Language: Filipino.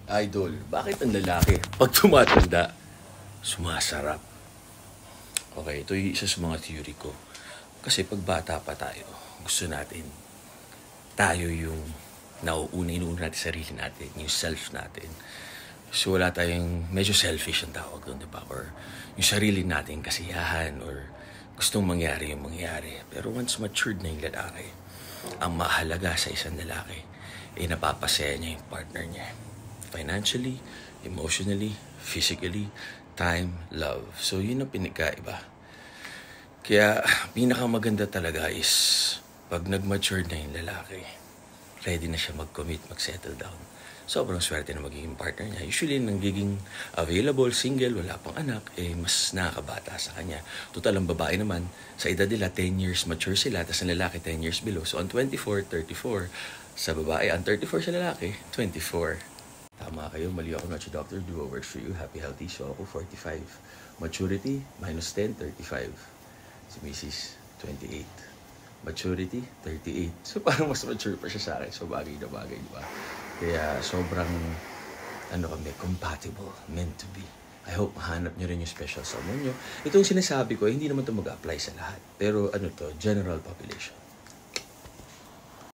Idol, bakit ang lalaki pag tumatanda, sumasarap? Okay, ito yung isa sa mga theory ko. Kasi pag bata pa tayo, gusto natin, tayo yung inuuna natin sarili natin, yung self natin. So wala tayong, medyo selfish ang tawag doon, di ba? Or yung sarili natin kasiyahan or gustong mangyari yung mangyari. Pero once matured na yung lalaki, ang mahalaga sa isang lalaki, napapasaya niya yung partner niya. Financially, emotionally, physically, time, love. So yun ang pinagkaiba. Kaya pinakamaganda talaga is pag nag-mature na yung lalaki, ready na siya mag-commit, mag-settle down. Sobrang swerte na magiging partner niya. Usually, nagiging available, single, wala pang anak, mas nakakabata sa kanya. Total, ang babae naman, sa edad nila, 10 years mature sila, tapos ang lalaki, 10 years below. So, ang 24, 34 sa babae, ang 34 sa lalaki, 24. Tama kayo, mali ako, not your doctor, do what works for you, happy, healthy. So, ako, 45. Maturity, minus 10, 35. Si Mrs. 28. Maturity, 38. So, parang mas mature pa siya sa akin. So, bagay na bagay, di ba? Kaya, sobrang, kami, compatible, meant to be. I hope mahanap nyo rin yung special someone nyo. Itong sinasabi ko, hindi naman ito mag-apply sa lahat. Pero, general population.